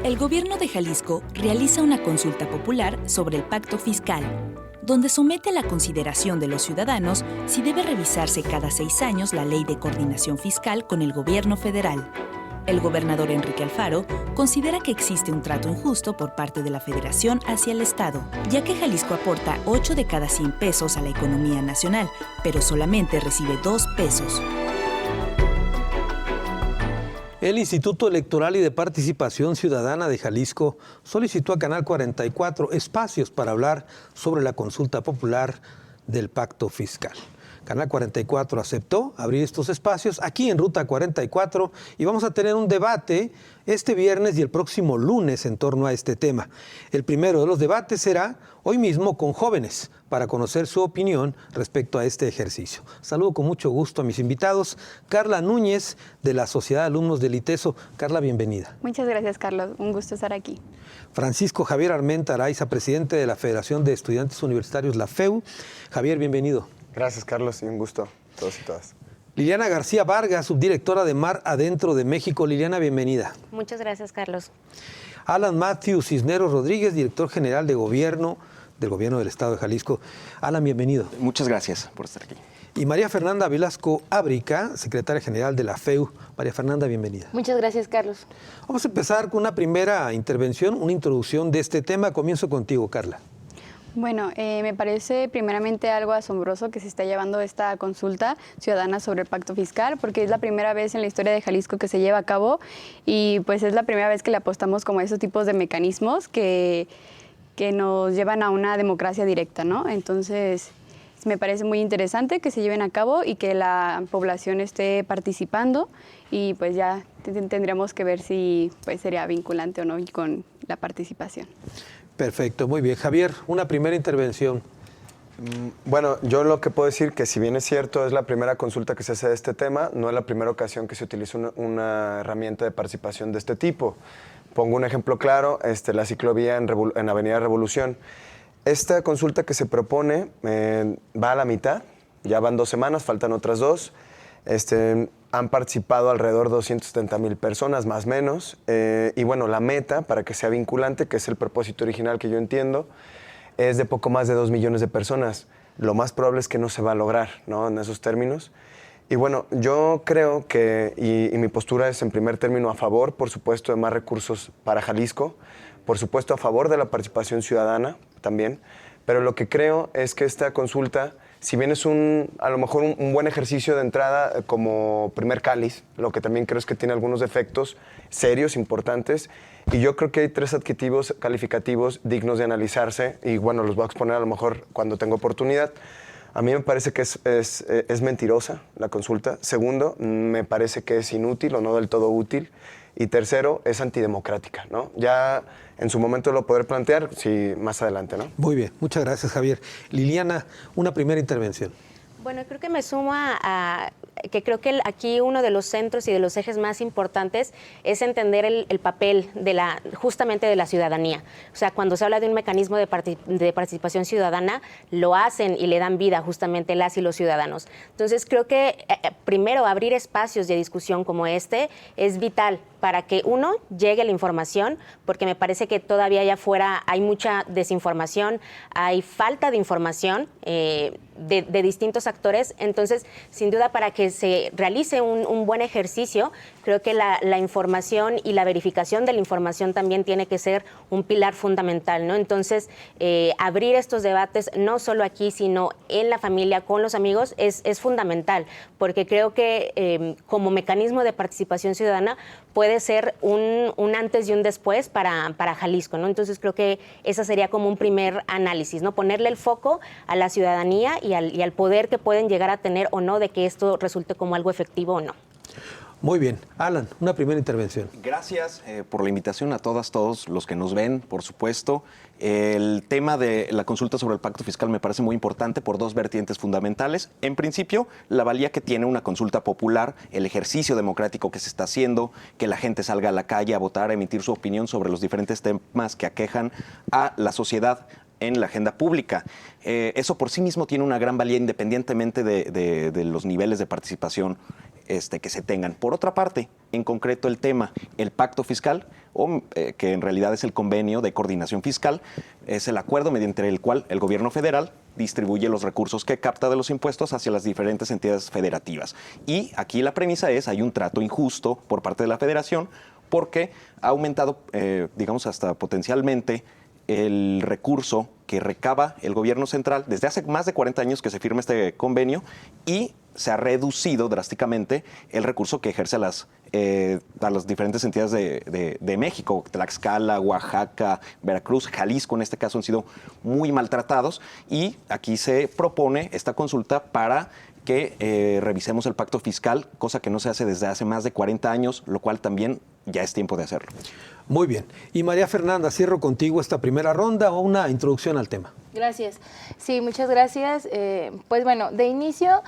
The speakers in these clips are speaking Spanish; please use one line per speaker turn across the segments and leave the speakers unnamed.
El gobierno de Jalisco realiza una consulta popular sobre el pacto fiscal, donde somete a la consideración de los ciudadanos si debe revisarse cada 6 años la Ley de Coordinación Fiscal con el gobierno federal. El gobernador Enrique Alfaro considera que existe un trato injusto por parte de la Federación hacia el Estado, ya que Jalisco aporta 8 de cada 100 pesos a la economía nacional, pero solamente recibe 2 pesos.
El Instituto Electoral y de Participación Ciudadana de Jalisco solicitó a Canal 44 espacios para hablar sobre la consulta popular del pacto fiscal. Canal 44 aceptó abrir estos espacios aquí en Ruta 44 y vamos a tener un debate este viernes y el próximo lunes en torno a este tema. El primero de los debates será hoy mismo con jóvenes para conocer su opinión respecto a este ejercicio. Saludo con mucho gusto a mis invitados. Carla Núñez, de la Sociedad de Alumnos del ITESO. Carla, bienvenida.
Muchas gracias, Carlos. Un gusto estar aquí.
Francisco Javier Armenta Araiza, presidente de la Federación de Estudiantes Universitarios, la FEU. Javier, bienvenido.
Gracias, Carlos, y un gusto a todos y todas.
Liliana García Vargas, subdirectora de Mar Adentro de México. Liliana, bienvenida.
Muchas gracias, Carlos.
Alan Matthew Cisneros Rodríguez, director general de Gobierno del Gobierno del Estado de Jalisco. Alan, bienvenido.
Muchas gracias por estar aquí.
Y María Fernanda Velasco Ábrica, secretaria general de la FEU. María Fernanda, bienvenida.
Muchas gracias, Carlos.
Vamos a empezar con una primera intervención, una introducción de este tema. Comienzo contigo, Carla.
Bueno, me parece primeramente algo asombroso que se está llevando esta consulta ciudadana sobre el pacto fiscal, porque es la primera vez en la historia de Jalisco que se lleva a cabo y pues es la primera vez que le apostamos como a esos tipos de mecanismos que nos llevan a una democracia directa, ¿no? Entonces, me parece muy interesante que se lleven a cabo y que la población esté participando y pues ya tendríamos que ver si pues sería vinculante o no con la participación.
Perfecto, muy bien. Javier, una primera intervención.
Bueno, yo lo que puedo decir que si bien es cierto, es la primera consulta que se hace de este tema, no es la primera ocasión que se utiliza una herramienta de participación de este tipo. Pongo un ejemplo claro, la ciclovía en Avenida Revolución. Esta consulta que se propone va a la mitad, ya van 2 semanas, faltan otras 2. Han participado alrededor de 270,000 personas, más o menos. Y bueno, la meta, para que sea vinculante, que es el propósito original que yo entiendo, es de poco más de 2 millones de personas. Lo más probable es que no se va a lograr, ¿no?, en esos términos. Y bueno, yo creo que, y mi postura es en primer término a favor, por supuesto, de más recursos para Jalisco, por supuesto a favor de la participación ciudadana también, pero lo que creo es que esta consulta, si bien es a lo mejor un buen ejercicio de entrada como primer cáliz, lo que también creo es que tiene algunos defectos serios, importantes, y yo creo que hay 3 adjetivos calificativos dignos de analizarse, y bueno, los voy a exponer a lo mejor cuando tenga oportunidad. A mí me parece que es mentirosa la consulta. Segundo, me parece que es inútil o no del todo útil. Y tercero, es antidemocrática, ¿no? Ya en su momento lo podré plantear, sí, más adelante, ¿no?
Muy bien, muchas gracias, Javier. Liliana, una primera intervención.
Bueno, creo que me sumo a que creo que aquí uno de los centros y de los ejes más importantes es entender el papel justamente de la ciudadanía. O sea, cuando se habla de un mecanismo de participación ciudadana, lo hacen y le dan vida justamente las y los ciudadanos. Entonces, creo que primero abrir espacios de discusión como este es vital para que uno llegue a la información, porque me parece que todavía allá afuera hay mucha desinformación, hay falta de información de distintos actores. Entonces, sin duda, para que se realice un buen ejercicio, creo que la información y la verificación de la información también tiene que ser un pilar fundamental, ¿no? Entonces, abrir estos debates, no solo aquí, sino en la familia, con los amigos, es fundamental, porque creo que como mecanismo de participación ciudadana puede ser un antes y un después para Jalisco, ¿no? Entonces, creo que ese sería como un primer análisis, ¿no? Ponerle el foco a la ciudadanía y al poder que pueden llegar a tener o no de que esto resulte como algo efectivo o no.
Muy bien. Alan, una primera intervención.
Gracias por la invitación a todos los que nos ven, por supuesto. El tema de la consulta sobre el pacto fiscal me parece muy importante por 2 vertientes fundamentales. En principio, la valía que tiene una consulta popular, el ejercicio democrático que se está haciendo, que la gente salga a la calle a votar, a emitir su opinión sobre los diferentes temas que aquejan a la sociedad en la agenda pública. Eso por sí mismo tiene una gran valía independientemente de los niveles de participación que se tengan. Por otra parte, en concreto el tema, el pacto fiscal, que en realidad es el convenio de coordinación fiscal, es el acuerdo mediante el cual el gobierno federal distribuye los recursos que capta de los impuestos hacia las diferentes entidades federativas. Y aquí la premisa es, hay un trato injusto por parte de la federación porque ha aumentado, digamos, hasta potencialmente el recurso que recaba el gobierno central desde hace más de 40 años que se firma este convenio, y se ha reducido drásticamente el recurso que ejerce a las diferentes entidades de México. Tlaxcala, Oaxaca, Veracruz, Jalisco en este caso han sido muy maltratados, y aquí se propone esta consulta para que revisemos el pacto fiscal, cosa que no se hace desde hace más de 40 años, lo cual también ya es tiempo de hacerlo.
Muy bien. Y María Fernanda, cierro contigo esta primera ronda o una introducción al tema.
Gracias. Sí, muchas gracias. Pues bueno, de inicio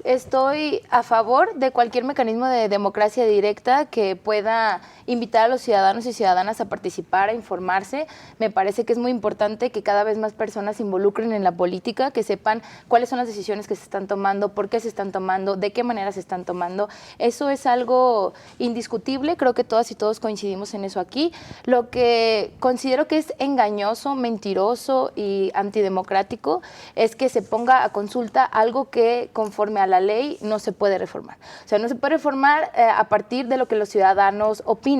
estoy a favor de cualquier mecanismo de democracia directa que pueda invitar a los ciudadanos y ciudadanas a participar, a informarse. Me parece que es muy importante que cada vez más personas se involucren en la política, que sepan cuáles son las decisiones que se están tomando, por qué se están tomando, de qué manera se están tomando. Eso es algo indiscutible, creo que todas y todos coincidimos en eso aquí. Lo que considero que es engañoso, mentiroso y antidemocrático es que se ponga a consulta algo que, conforme a la ley, no se puede reformar. O sea, no se puede reformar a partir de lo que los ciudadanos opinen.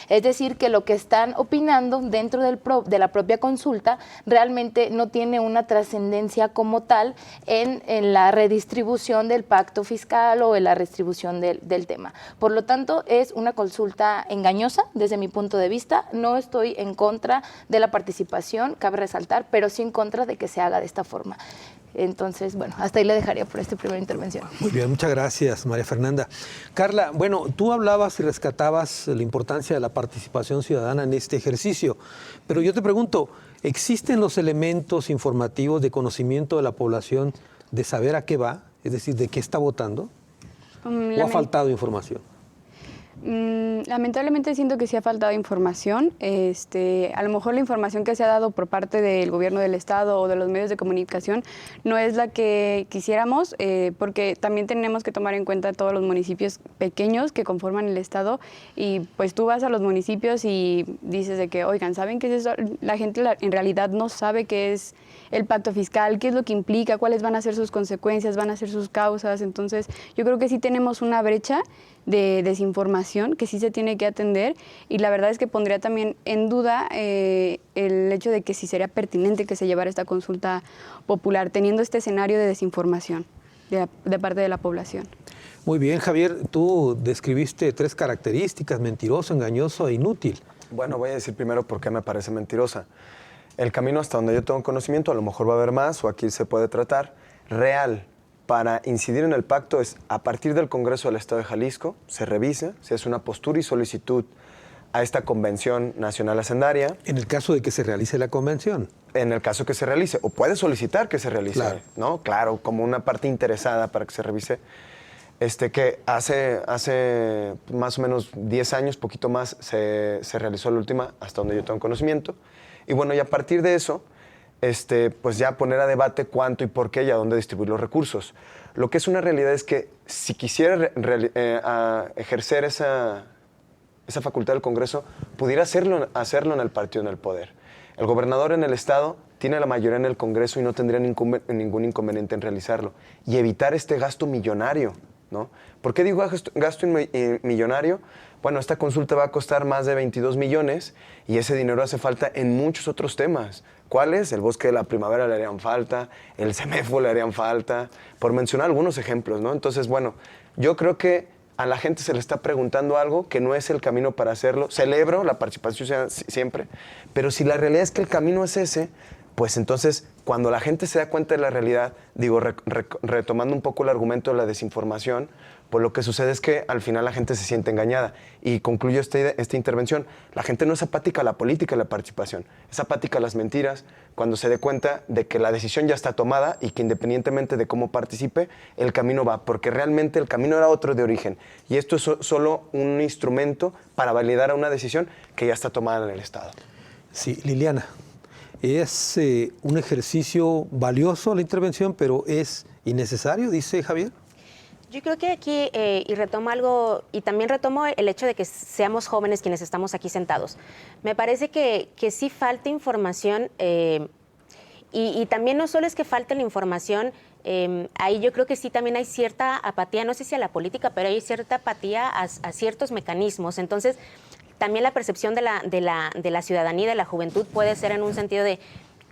Es decir, que lo que están opinando dentro de la propia consulta realmente no tiene una trascendencia como tal en la redistribución del pacto fiscal o en la redistribución del tema. Por lo tanto, es una consulta engañosa desde mi punto de vista. No estoy en contra de la participación, cabe resaltar, pero sí en contra de que se haga de esta forma. Entonces, bueno, hasta ahí le dejaría por esta primera intervención.
Muy bien, muchas gracias, María Fernanda. Carla, bueno, tú hablabas y rescatabas la importancia de la participación ciudadana en este ejercicio, pero yo te pregunto, ¿existen los elementos informativos de conocimiento de la población de saber a qué va? Es decir, ¿de qué está votando? ¿O ha faltado información?
Lamentablemente siento que sí ha faltado información. A lo mejor la información que se ha dado por parte del gobierno del estado o de los medios de comunicación no es la que quisiéramos, porque también tenemos que tomar en cuenta todos los municipios pequeños que conforman el estado, y pues tú vas a los municipios y dices de que, oigan, ¿saben qué es eso? La gente en realidad no sabe qué es el pacto fiscal, qué es lo que implica, cuáles van a ser sus consecuencias, van a ser sus causas. Entonces yo creo que sí tenemos una brecha de desinformación que sí se tiene que atender, y la verdad es que pondría también en duda el hecho de que si sería pertinente que se llevara esta consulta popular teniendo este escenario de desinformación de parte de la población.
Muy bien, Javier, tú describiste 3 características: mentiroso, engañoso e inútil.
Bueno, voy a decir primero por qué me parece mentirosa. El camino hasta donde yo tengo conocimiento, a lo mejor va a haber más, o aquí se puede tratar, real, para incidir en el pacto es a partir del Congreso del Estado de Jalisco, se revisa, se hace una postura y solicitud a esta Convención Nacional Hacendaria.
En el caso de que se realice la convención.
En el caso que se realice, o puede solicitar que se realice,
claro,
¿no? Claro, como una parte interesada para que se revise. Que hace más o menos 10 años, poquito más, se realizó la última, hasta donde yo tengo conocimiento. Y bueno, y a partir de eso, pues ya poner a debate cuánto y por qué y a dónde distribuir los recursos. Lo que es una realidad es que si quisiera ejercer esa facultad del Congreso, pudiera hacerlo en el partido en el poder. El gobernador en el estado tiene la mayoría en el Congreso y no tendría ningún inconveniente en realizarlo y evitar este gasto millonario, ¿no? ¿Por qué digo gasto millonario? Bueno, esta consulta va a costar más de 22 millones y ese dinero hace falta en muchos otros temas. ¿Cuáles? El Bosque de la Primavera le harían falta, el CEMEFO le harían falta, por mencionar algunos ejemplos, ¿no? Entonces, bueno, yo creo que a la gente se le está preguntando algo que no es el camino para hacerlo. Celebro la participación siempre, pero si la realidad es que el camino es ese, pues entonces, cuando la gente se da cuenta de la realidad, digo, retomando un poco el argumento de la desinformación, pues lo que sucede es que al final la gente se siente engañada. Y concluyo esta intervención, la gente no es apática a la política y la participación, es apática a las mentiras cuando se dé cuenta de que la decisión ya está tomada y que independientemente de cómo participe, el camino va, porque realmente el camino era otro de origen. Y esto es solo un instrumento para validar a una decisión que ya está tomada en el Estado.
Sí, Liliana. Es un ejercicio valioso la intervención, pero es innecesario, dice Javier.
Yo creo que aquí, y retomo algo, y también retomo el hecho de que seamos jóvenes quienes estamos aquí sentados. Me parece que sí falta información, y también no solo es que falte la información, ahí yo creo que sí también hay cierta apatía, no sé si a la política, pero hay cierta apatía a ciertos mecanismos. Entonces, también la percepción de la ciudadanía y de la juventud puede ser en un sentido de,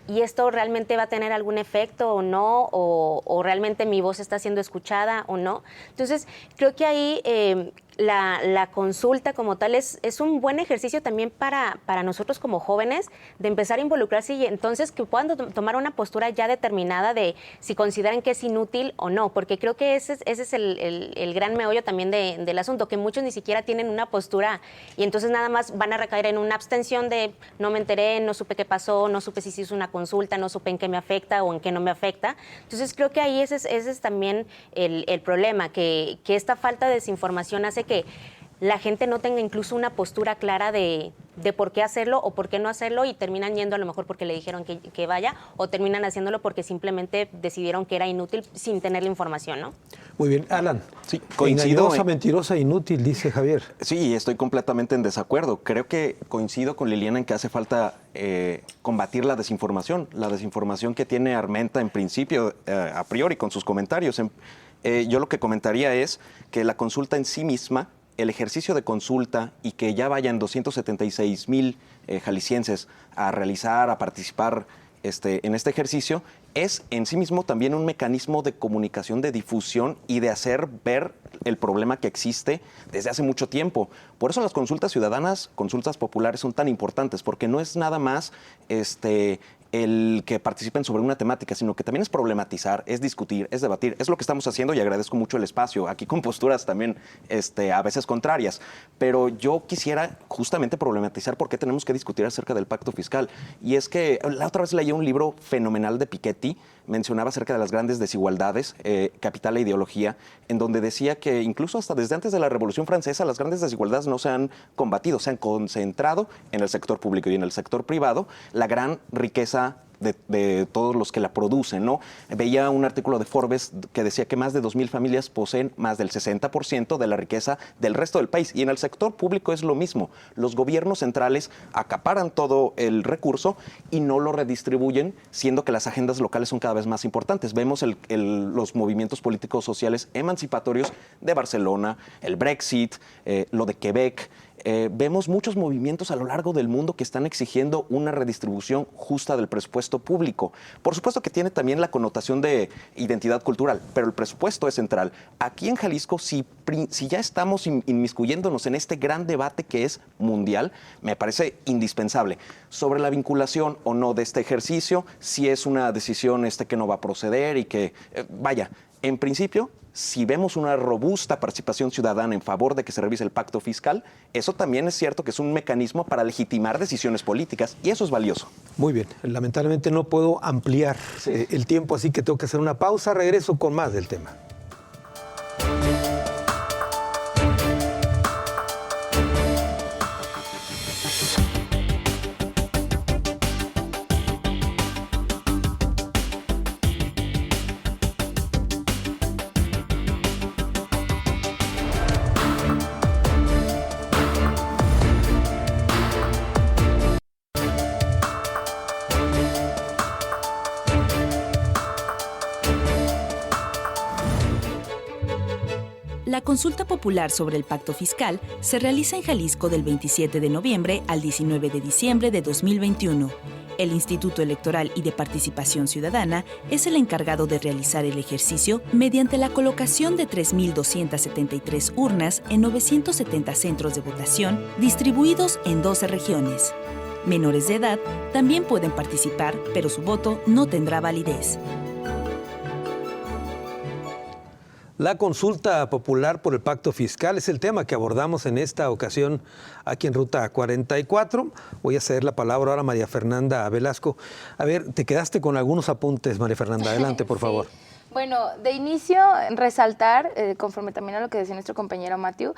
¿y esto realmente va a tener algún efecto o no? ¿O realmente mi voz está siendo escuchada o no? Entonces, creo que ahí la consulta como tal es un buen ejercicio también para nosotros como jóvenes de empezar a involucrarse y entonces que puedan tomar una postura ya determinada de si consideran que es inútil o no, porque creo que ese es el gran meollo también del asunto, que muchos ni siquiera tienen una postura y entonces nada más van a recaer en una abstención de no me enteré, no supe qué pasó, no supe si se hizo una consulta, no supe en qué me afecta o en qué no me afecta. Entonces creo que ahí ese es también el problema, que esta falta de desinformación hace que la gente no tenga incluso una postura clara de por qué hacerlo o por qué no hacerlo y terminan yendo a lo mejor porque le dijeron que vaya o terminan haciéndolo porque simplemente decidieron que era inútil sin tener la información, ¿no?
Muy bien, Alan.
Sí, coincido.
Engañosa, mentirosa, inútil, dice Javier.
Sí, estoy completamente en desacuerdo. Creo que coincido con Liliana en que hace falta combatir la desinformación que tiene Armenta en principio, a priori, con sus comentarios. Yo lo que comentaría es que la consulta en sí misma, el ejercicio de consulta y que ya vayan 276,000 jaliscienses a realizar, a participar en este ejercicio, es en sí mismo también un mecanismo de comunicación, de difusión y de hacer ver el problema que existe desde hace mucho tiempo. Por eso las consultas ciudadanas, consultas populares son tan importantes, porque no es nada más el que participen sobre una temática, sino que también es problematizar, es discutir, es debatir. Es lo que estamos haciendo y agradezco mucho el espacio, aquí con posturas también a veces contrarias. Pero yo quisiera justamente problematizar por qué tenemos que discutir acerca del pacto fiscal. Y es que la otra vez leí un libro fenomenal de Piketty, mencionaba acerca de las grandes desigualdades, Capital e Ideología, en donde decía que incluso hasta desde antes de la Revolución Francesa las grandes desigualdades no se han combatido, se han concentrado en el sector público y en el sector privado la gran riqueza de todos los que la producen, ¿no? Veía un artículo de Forbes que decía que más de 2,000 familias poseen más del 60% de la riqueza del resto del país. Y en el sector público es lo mismo. Los gobiernos centrales acaparan todo el recurso y no lo redistribuyen, siendo que las agendas locales son cada vez más importantes. Vemos los movimientos políticos sociales emancipatorios de Barcelona, el Brexit, lo de Quebec. Vemos muchos movimientos a lo largo del mundo que están exigiendo una redistribución justa del presupuesto público. Por supuesto que tiene también la connotación de identidad cultural, pero el presupuesto es central. Aquí en Jalisco, si ya estamos inmiscuyéndonos en este gran debate que es mundial, me parece indispensable. Sobre la vinculación o no de este ejercicio, si es una decisión que no va a proceder y que, en principio, si vemos una robusta participación ciudadana en favor de que se revise el pacto fiscal, eso también es cierto que es un mecanismo para legitimar decisiones políticas y eso es valioso.
Muy bien, lamentablemente no puedo ampliar el tiempo, así que tengo que hacer una pausa. Regreso con más del tema.
La consulta popular sobre el pacto fiscal se realiza en Jalisco del 27 de noviembre al 19 de diciembre de 2021. El Instituto Electoral y de Participación Ciudadana es el encargado de realizar el ejercicio mediante la colocación de 3,273 urnas en 970 centros de votación distribuidos en 12 regiones. Menores de edad también pueden participar, pero su voto no tendrá validez.
La consulta popular por el pacto fiscal es el tema que abordamos en esta ocasión aquí en Ruta 44. Voy a ceder la palabra ahora a María Fernanda Velasco. A ver, te quedaste con algunos apuntes, María Fernanda. Adelante, por favor.
Bueno, de inicio, resaltar, conforme también a lo que decía nuestro compañero Matthew,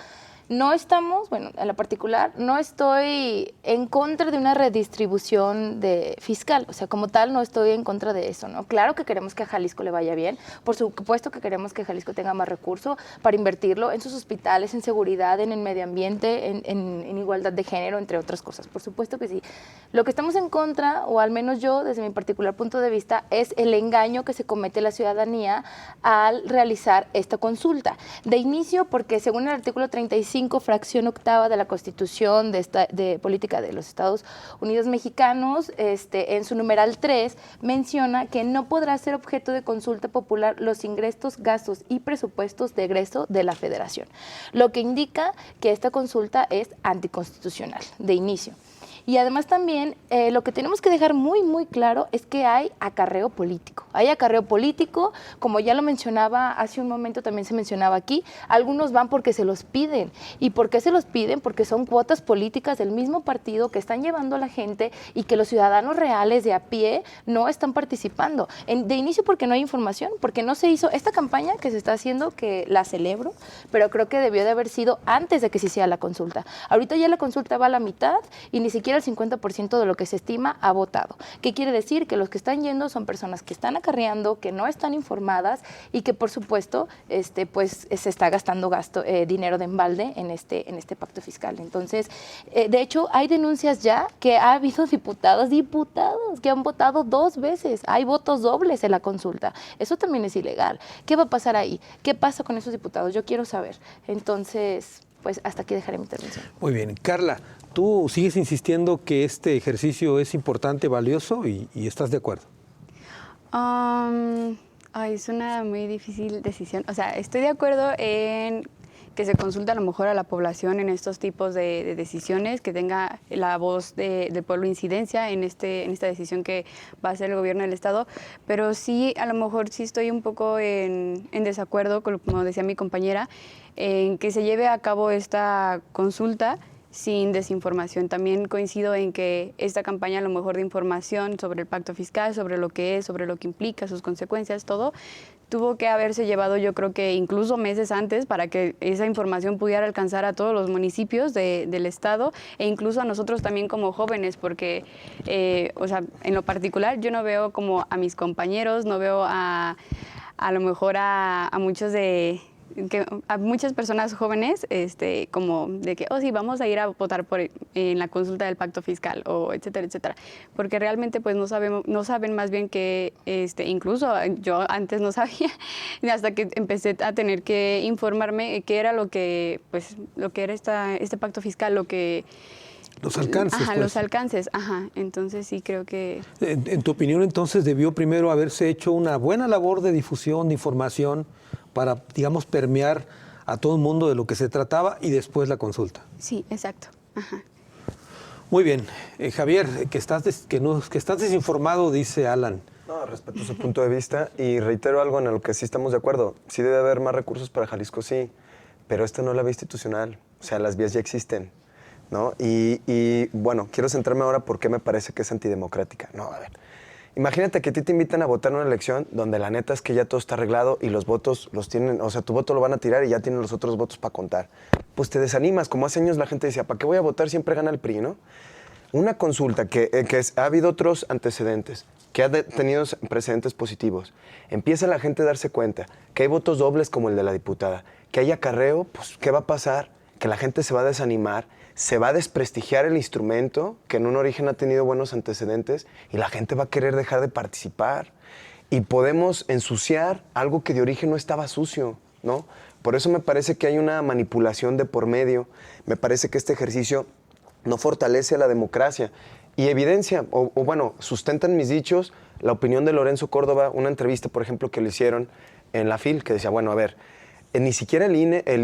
No estamos, bueno, en lo particular, no estoy en contra de una redistribución fiscal, o sea, como tal no estoy en contra de eso, ¿no? Claro que queremos que a Jalisco le vaya bien, por supuesto que queremos que Jalisco tenga más recursos para invertirlo en sus hospitales, en seguridad, en el medio ambiente, en igualdad de género, entre otras cosas, por supuesto que sí. Lo que estamos en contra, o al menos yo, desde mi particular punto de vista, es el engaño que se comete la ciudadanía al realizar esta consulta. De inicio, porque según el artículo 35, fracción octava de la Constitución de Política de los Estados Unidos Mexicanos, en su numeral 3, menciona que no podrá ser objeto de consulta popular los ingresos, gastos y presupuestos de egreso de la Federación, lo que indica que esta consulta es anticonstitucional de inicio. Y además también lo que tenemos que dejar muy, muy claro es que hay acarreo político. Hay acarreo político, como ya lo mencionaba hace un momento, también se mencionaba aquí, algunos van porque se los piden. ¿Y por qué se los piden? Porque son cuotas políticas del mismo partido que están llevando a la gente y que los ciudadanos reales de a pie no están participando. De inicio porque no hay información, porque no se hizo esta campaña que se está haciendo, que la celebro, pero creo que debió de haber sido antes de que se hiciera la consulta. Ahorita ya la consulta va a la mitad y ni siquiera el 50% de lo que se estima ha votado. ¿Qué quiere decir? Que los que están yendo son personas que están acarreando, que no están informadas y que por supuesto pues se está gastando dinero de embalde en este pacto fiscal. Entonces, de hecho, hay denuncias ya que ha habido diputados que han votado 2 veces. Hay votos dobles en la consulta. Eso también es ilegal. ¿Qué va a pasar ahí? ¿Qué pasa con esos diputados? Yo quiero saber. Entonces, pues hasta aquí dejaré mi intervención.
Muy bien. Carla, ¿tú sigues insistiendo que este ejercicio es importante, valioso y estás de acuerdo?
Es una muy difícil decisión. O sea, estoy de acuerdo en que se consulte a lo mejor a la población en estos tipos de decisiones, que tenga la voz del pueblo incidencia en esta decisión que va a hacer el gobierno del Estado, pero sí, a lo mejor sí estoy un poco en desacuerdo, como decía mi compañera, en que se lleve a cabo esta consulta sin desinformación. También coincido en que esta campaña a lo mejor de información sobre el pacto fiscal, sobre lo que es, sobre lo que implica, sus consecuencias, todo, tuvo que haberse llevado yo creo que incluso meses antes para que esa información pudiera alcanzar a todos los municipios del Estado e incluso a nosotros también como jóvenes, porque o sea, en lo particular yo no veo como a mis compañeros, no veo a lo mejor a muchos a muchas personas jóvenes como de que, sí, vamos a ir a votar en la consulta del pacto fiscal, o etcétera, etcétera, porque realmente pues no saben más bien que, incluso yo antes no sabía, hasta que empecé a tener que informarme qué era lo que era este pacto fiscal,
los alcances.
Ajá,
pues.
Los alcances, ajá. Entonces sí creo que...
En tu opinión, entonces, debió primero haberse hecho una buena labor de difusión, de información, para, digamos, permear a todo el mundo de lo que se trataba y después la consulta.
Sí, exacto. Ajá.
Muy bien. Javier, que estás desinformado, dice Alan.
No, respeto su punto de vista y reitero algo en lo que sí estamos de acuerdo. Sí debe haber más recursos para Jalisco, sí, pero esta no es la vía institucional. O sea, las vías ya existen, ¿no? Y bueno, quiero centrarme ahora por qué me parece que es antidemocrática. No, a ver. Imagínate que a ti te invitan a votar en una elección donde la neta es que ya todo está arreglado y los votos los tienen, o sea, tu voto lo van a tirar y ya tienen los otros votos para contar. Pues te desanimas, como hace años la gente decía, ¿para qué voy a votar? Siempre gana el PRI, ¿no? Una consulta que ha habido otros antecedentes, que ha tenido precedentes positivos. Empieza la gente a darse cuenta que hay votos dobles como el de la diputada, que hay acarreo, pues ¿qué va a pasar? Que la gente se va a desanimar, se va a desprestigiar el instrumento, que en un origen ha tenido buenos antecedentes, y la gente va a querer dejar de participar. Y podemos ensuciar algo que de origen no estaba sucio, ¿no? Por eso me parece que hay una manipulación de por medio. Me parece que este ejercicio no fortalece a la democracia. Y evidencia, bueno, sustentan mis dichos, la opinión de Lorenzo Córdoba, una entrevista, por ejemplo, que le hicieron en la FIL, que decía, bueno, a ver, ni siquiera el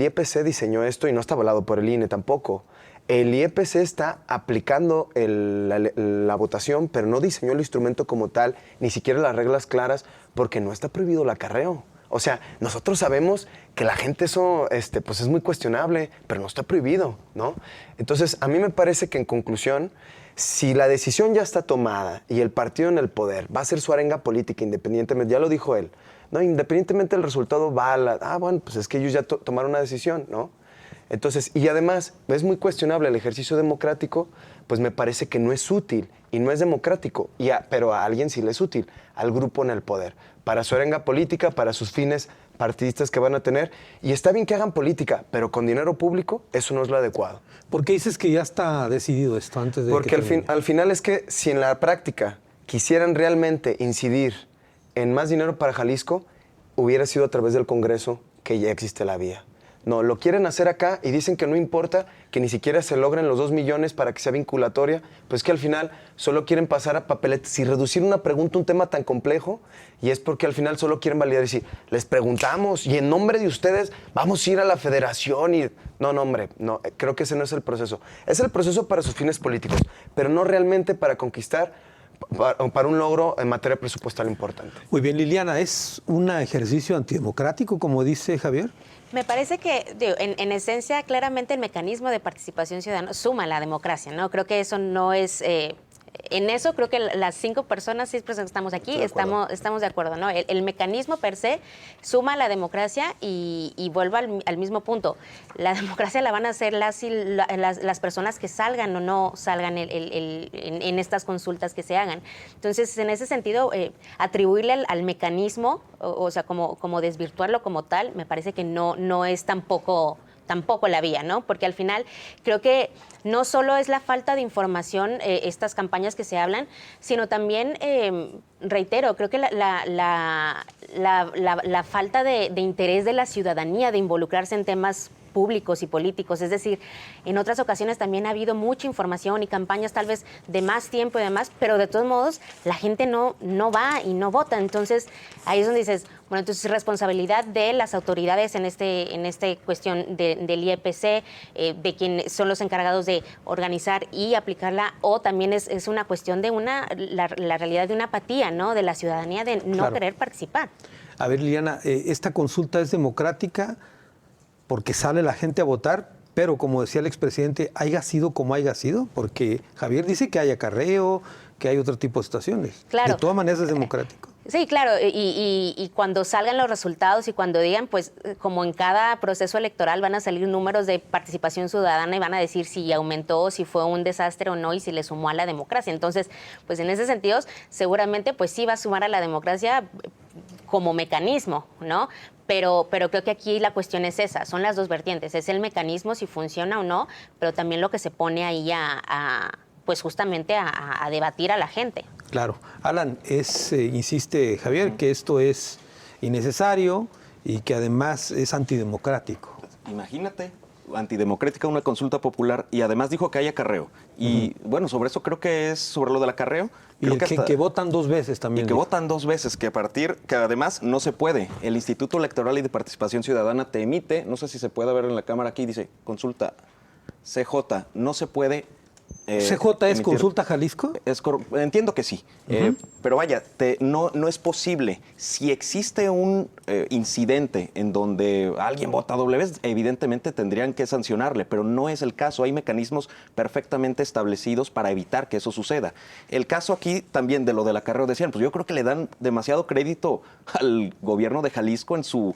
IEPC diseñó esto y no está avalado por el INE tampoco. El IEPC está aplicando la votación, pero no diseñó el instrumento como tal, ni siquiera las reglas claras, porque no está prohibido el acarreo. O sea, nosotros sabemos que la gente eso pues es muy cuestionable, pero no está prohibido, ¿no? Entonces, a mí me parece que en conclusión, si la decisión ya está tomada y el partido en el poder va a hacer su arenga política independientemente, ya lo dijo él, ¿no? Independientemente del resultado, bueno, pues es que ellos ya tomaron una decisión, ¿no? Entonces, y además, es muy cuestionable el ejercicio democrático, pues me parece que no es útil y no es democrático, pero a alguien sí le es útil, al grupo en el poder, para su arenga política, para sus fines partidistas que van a tener. Y está bien que hagan política, pero con dinero público, eso no es lo adecuado.
¿Por qué dices que ya está decidido esto antes de
Porque
que
al final es que si en la práctica quisieran realmente incidir en más dinero para Jalisco, hubiera sido a través del Congreso, que ya existe la vía. No, lo quieren hacer acá y dicen que no importa que ni siquiera se logren los 2 millones para que sea vinculatoria, pues que al final solo quieren pasar a papeletas y reducir una pregunta, un tema tan complejo, y es porque al final solo quieren validar y decir, les preguntamos y en nombre de ustedes vamos a ir a la federación y... No, hombre, no, creo que ese no es el proceso. Es el proceso para sus fines políticos, pero no realmente para conquistar, para un logro en materia presupuestal importante.
Muy bien, Liliana, ¿es un ejercicio antidemocrático, como dice Javier?
Me parece que, en esencia, claramente el mecanismo de participación ciudadana suma a la democracia, ¿no? Creo que eso no es... en eso creo que las 6 personas que estamos aquí estamos de acuerdo, ¿no? El mecanismo per se suma a la democracia y vuelvo al mismo punto. La democracia la van a hacer las personas que salgan o no salgan en estas consultas que se hagan. Entonces, en ese sentido, atribuirle al mecanismo, o sea, como desvirtuarlo como tal, me parece que no es tampoco la vía, ¿no? Porque al final creo que no solo es la falta de información, estas campañas que se hablan, sino también, reitero, creo que la falta de interés de la ciudadanía de involucrarse en temas públicos y políticos. Es decir, en otras ocasiones también ha habido mucha información y campañas tal vez de más tiempo y demás, pero de todos modos la gente no va y no vota. Entonces, ahí es donde dices, bueno, entonces es responsabilidad de las autoridades en este cuestión del IEPC, de quienes son los encargados de organizar y aplicarla, o también es una cuestión de la realidad de una apatía, ¿no? De la ciudadanía de no querer participar.
A ver, Liliana, esta consulta es democrática porque sale la gente a votar, pero como decía el expresidente, haya sido como haya sido, porque Javier dice que hay acarreo, que hay otro tipo de situaciones.
Claro.
De todas maneras es democrático.
Sí, claro, y cuando salgan los resultados y cuando digan, pues como en cada proceso electoral van a salir números de participación ciudadana y van a decir si aumentó, si fue un desastre o no y si le sumó a la democracia. Entonces, pues en ese sentido, seguramente pues sí va a sumar a la democracia como mecanismo, ¿no? Pero creo que aquí la cuestión es esa, son las dos vertientes, es el mecanismo si funciona o no, pero también lo que se pone ahí pues justamente a debatir a la gente.
Claro. Alan, insiste Javier que esto es innecesario y que además es antidemocrático.
Imagínate, antidemocrática una consulta popular y además dijo que hay acarreo. Y bueno, sobre eso creo que es sobre lo del acarreo.
Y que votan 2 veces también.
Y que votan 2 veces, que además no se puede. El Instituto Electoral y de Participación Ciudadana te emite, no sé si se puede ver en la cámara aquí, dice consulta CJ, no se puede.
¿CJ es Consulta Jalisco?
Entiendo que sí, pero vaya, no es posible. Si existe un incidente en donde alguien vota doble vez, evidentemente tendrían que sancionarle, pero no es el caso. Hay mecanismos perfectamente establecidos para evitar que eso suceda. El caso aquí también de lo del acarreo decían, pues yo creo que le dan demasiado crédito al gobierno de Jalisco en su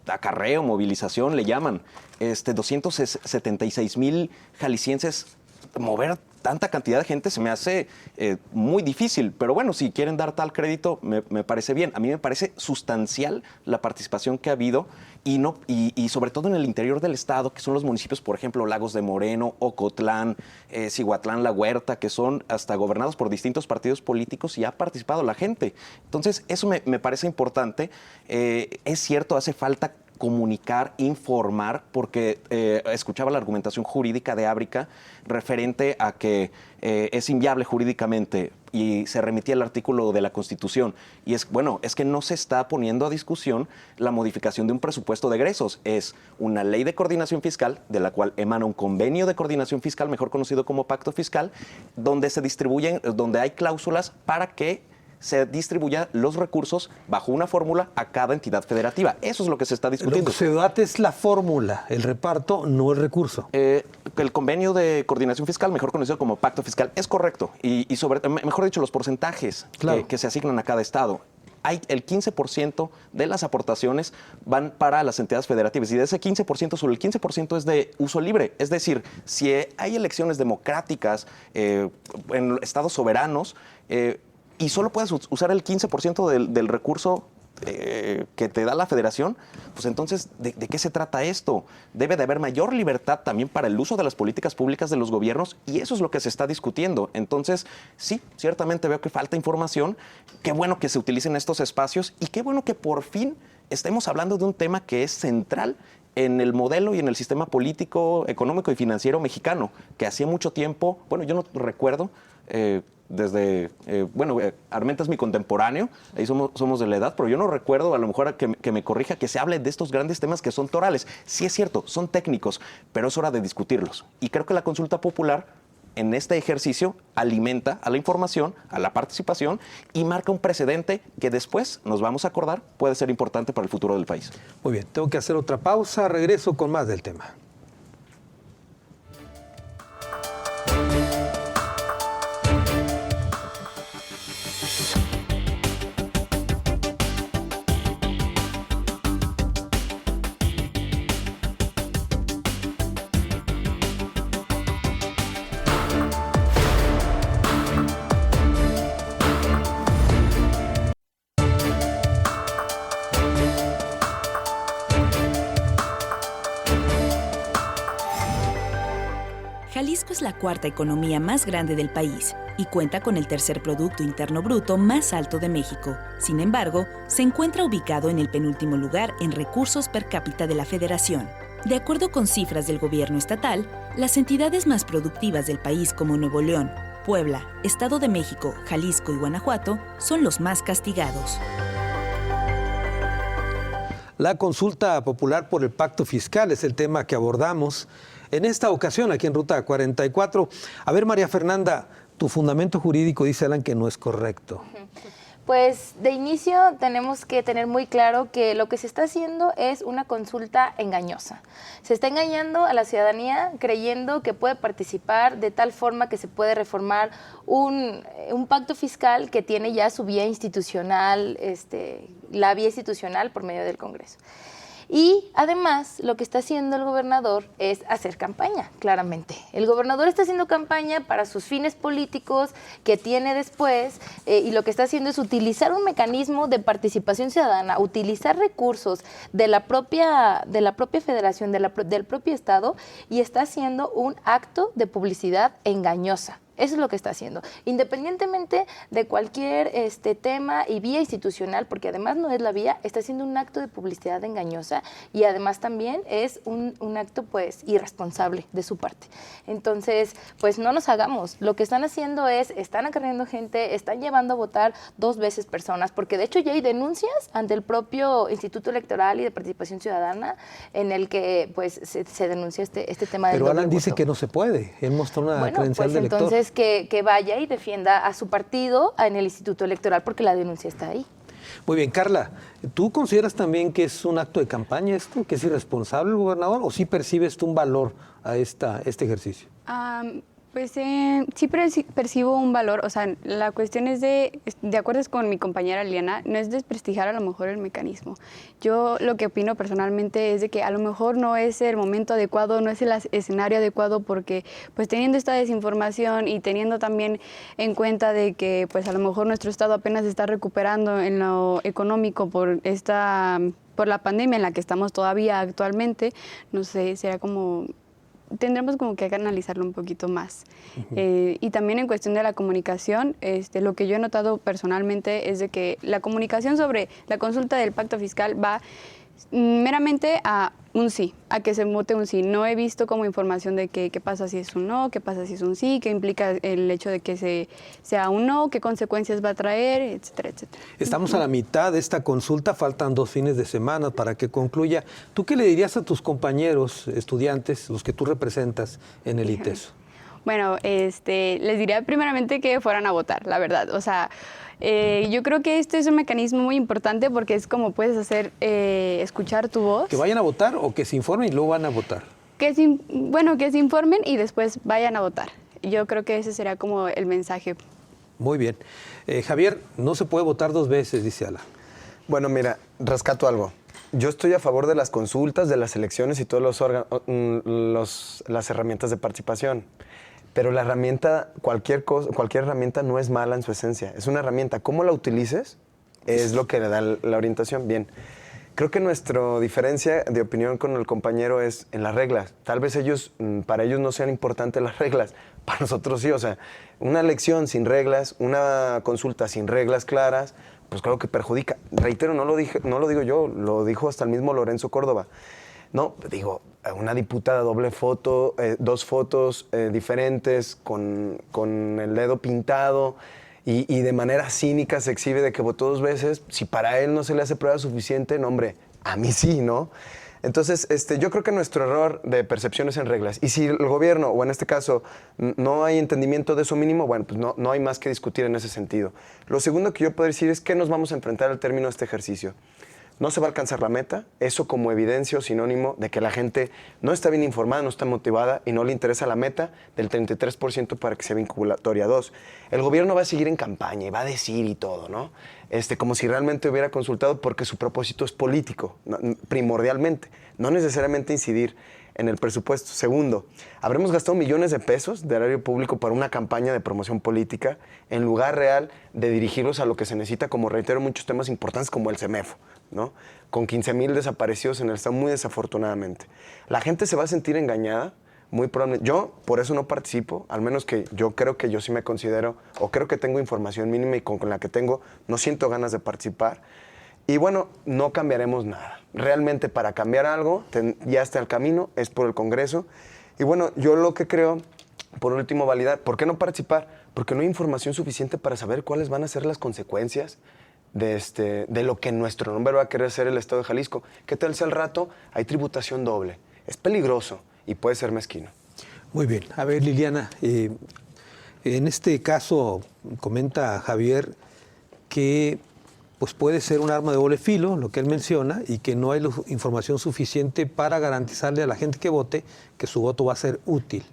acarreo, movilización, le llaman. 276,000 jaliscienses, mover tanta cantidad de gente se me hace muy difícil, pero bueno, si quieren dar tal crédito, me parece bien. A mí me parece sustancial la participación que ha habido y sobre todo en el interior del estado, que son los municipios, por ejemplo, Lagos de Moreno, Ocotlán, Cihuatlán, La Huerta, que son hasta gobernados por distintos partidos políticos y ha participado la gente. Entonces, eso me parece importante. Es cierto, hace falta comunicar, informar, porque escuchaba la argumentación jurídica de Ábrica referente a que es inviable jurídicamente y se remitía al artículo de la Constitución. Y es que no se está poniendo a discusión la modificación de un presupuesto de egresos. Es una ley de coordinación fiscal, de la cual emana un convenio de coordinación fiscal, mejor conocido como pacto fiscal, donde se distribuyen, donde hay cláusulas para que se distribuya los recursos bajo una fórmula a cada entidad federativa. Eso es lo que se está discutiendo.
Lo que se debate es la fórmula, el reparto, no el recurso.
El convenio de coordinación fiscal, mejor conocido como pacto fiscal, es correcto. Y mejor dicho, los porcentajes que se asignan a cada estado. hay el 15% de las aportaciones van para las entidades federativas y de ese 15%, solo el 15% es de uso libre. Es decir, si hay elecciones democráticas en estados soberanos y solo puedes usar el 15% del recurso que te da la federación, pues entonces, ¿de qué se trata esto? Debe de haber mayor libertad también para el uso de las políticas públicas de los gobiernos y eso es lo que se está discutiendo. Entonces, sí, ciertamente veo que falta información. Qué bueno que se utilicen estos espacios y qué bueno que por fin estemos hablando de un tema que es central en el modelo y en el sistema político, económico y financiero mexicano, que hacía mucho tiempo, bueno, yo no recuerdo, Armenta es mi contemporáneo, ahí somos de la edad, pero yo no recuerdo, a lo mejor que me corrija, que se hable de estos grandes temas que son torales. Sí es cierto, son técnicos, pero es hora de discutirlos. Y creo que la consulta popular en este ejercicio alimenta a la información, a la participación y marca un precedente que después nos vamos a acordar puede ser importante para el futuro del país.
Muy bien, tengo que hacer otra pausa, regreso con más del tema.
Jalisco es la cuarta economía más grande del país y cuenta con el tercer Producto Interno Bruto más alto de México. Sin embargo, se encuentra ubicado en el penúltimo lugar en recursos per cápita de la Federación. De acuerdo con cifras del gobierno estatal, las entidades más productivas del país como Nuevo León, Puebla, Estado de México, Jalisco y Guanajuato son los más castigados.
La consulta popular por el pacto fiscal es el tema que abordamos en esta ocasión aquí en Ruta 44. A ver, María Fernanda, tu fundamento jurídico dice, Alan, que no es correcto.
Pues de inicio tenemos que tener muy claro que lo que se está haciendo es una consulta engañosa. Se está engañando a la ciudadanía creyendo que puede participar de tal forma que se puede reformar un pacto fiscal que tiene ya su vía institucional, la vía institucional por medio del Congreso. Y además lo que está haciendo el gobernador es hacer campaña, claramente. El gobernador está haciendo campaña para sus fines políticos que tiene después y lo que está haciendo es utilizar un mecanismo de participación ciudadana, utilizar recursos de la propia federación, del propio estado y está haciendo un acto de publicidad engañosa. Eso es lo que está haciendo, independientemente de cualquier tema y vía institucional, porque además no es la vía, está haciendo un acto de publicidad engañosa y además también es un acto pues irresponsable de su parte. Entonces, pues no nos hagamos, lo que están haciendo es, están acarreando gente, están llevando a votar 2 veces personas, porque de hecho ya hay denuncias ante el propio Instituto Electoral y de Participación Ciudadana en el que pues se denuncia este tema del
Pero
doble
Alan dice
voto.
que no se puede, él mostró una credencial
pues
de elector.
Entonces que vaya y defienda a su partido en el Instituto Electoral porque la denuncia está ahí.
Muy bien, Carla, ¿tú consideras también que es un acto de campaña esto, que es irresponsable el gobernador, o sí percibes tú un valor a este ejercicio?
Sí percibo un valor, o sea, la cuestión es de acuerdo con mi compañera Liliana, no es desprestigiar a lo mejor el mecanismo. Yo lo que opino personalmente es de que a lo mejor no es el momento adecuado, no es el escenario adecuado porque pues teniendo esta desinformación y teniendo también en cuenta de que pues a lo mejor nuestro estado apenas se está recuperando en lo económico por la pandemia en la que estamos todavía actualmente, no sé, será como... Tendremos como que analizarlo un poquito más. Y también en cuestión de la comunicación, lo que yo he notado personalmente es de que la comunicación sobre la consulta del pacto fiscal va meramente a un sí, a que se vote un sí. No he visto como información de qué pasa si es un no, qué pasa si es un sí, qué implica el hecho de que sea un no, qué consecuencias va a traer, etcétera, etcétera.
Estamos a la mitad de esta consulta, faltan 2 fines de semana para que concluya. ¿Tú qué le dirías a tus compañeros estudiantes, los que tú representas en el ITESO?
Bueno, les diría primeramente que fueran a votar, la verdad. O sea, yo creo que este es un mecanismo muy importante porque es como puedes hacer escuchar tu voz.
¿Que vayan a votar o que se informen y luego van a votar?
Que se informen y después vayan a votar. Yo creo que ese será como el mensaje.
Muy bien. Javier, no se puede votar 2 veces, dice Ala.
Bueno, mira, rescato algo. Yo estoy a favor de las consultas, de las elecciones y todas las herramientas de participación. Pero la herramienta, cualquier herramienta no es mala en su esencia. Es una herramienta. ¿Cómo la utilices? Es lo que le da la orientación. Bien. Creo que nuestra diferencia de opinión con el compañero es en las reglas. Tal vez para ellos no sean importantes las reglas. Para nosotros sí. O sea, una elección sin reglas, una consulta sin reglas claras, pues claro que perjudica. Reitero, no lo digo yo, lo dijo hasta el mismo Lorenzo Córdoba. No, digo, una diputada doble foto, 2 fotos diferentes con el dedo pintado y de manera cínica se exhibe de que votó 2 veces. Si para él no se le hace prueba suficiente, no, hombre, a mí sí, ¿no? Entonces, yo creo que nuestro error de percepción es en reglas. Y si el gobierno, o en este caso, no hay entendimiento de eso mínimo, bueno, pues no hay más que discutir en ese sentido. Lo segundo que yo puedo decir es que nos vamos a enfrentar al término de este ejercicio. No se va a alcanzar la meta, eso como evidencia o sinónimo de que la gente no está bien informada, no está motivada y no le interesa la meta del 33% para que sea vinculatoria. 2, el gobierno va a seguir en campaña y va a decir y todo, ¿no? Como si realmente hubiera consultado porque su propósito es político, primordialmente, no necesariamente incidir en el presupuesto. Segundo, habremos gastado millones de pesos de erario público para una campaña de promoción política en lugar real de dirigirlos a lo que se necesita, como reitero, muchos temas importantes como el CEMEFO, ¿no? Con 15,000 desaparecidos en el estado, muy desafortunadamente. La gente se va a sentir engañada, muy probablemente. Yo por eso no participo, al menos que yo creo que yo sí me considero, o creo que tengo información mínima y con la que tengo no siento ganas de participar. Y bueno, no cambiaremos nada. Realmente para cambiar algo, ya está el camino, es por el Congreso. Y bueno, yo lo que creo, por último, validar, ¿por qué no participar? Porque no hay información suficiente para saber cuáles van a ser las consecuencias de lo que en nuestro nombre va a querer hacer el Estado de Jalisco. ¿Qué tal si al rato hay tributación doble? Es peligroso y puede ser mezquino.
Muy bien. A ver, Liliana, en este caso comenta Javier que pues puede ser un arma de doble filo, lo que él menciona, y que no hay información suficiente para garantizarle a la gente que vote que su voto va a ser útil.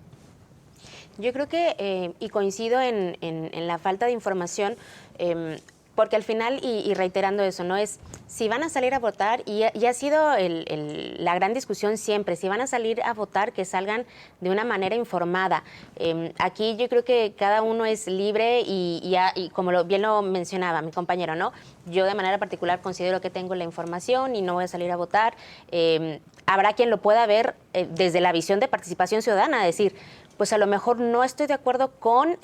Yo creo que, y coincido en la falta de información, porque al final, y reiterando eso, ¿no? Es si van a salir a votar, y ha sido la gran discusión siempre, si van a salir a votar, que salgan de una manera informada. Aquí yo creo que cada uno es libre y como bien lo mencionaba mi compañero, ¿no? Yo de manera particular considero que tengo la información y no voy a salir a votar. Habrá quien lo pueda ver desde la visión de participación ciudadana, decir, pues a lo mejor no estoy de acuerdo con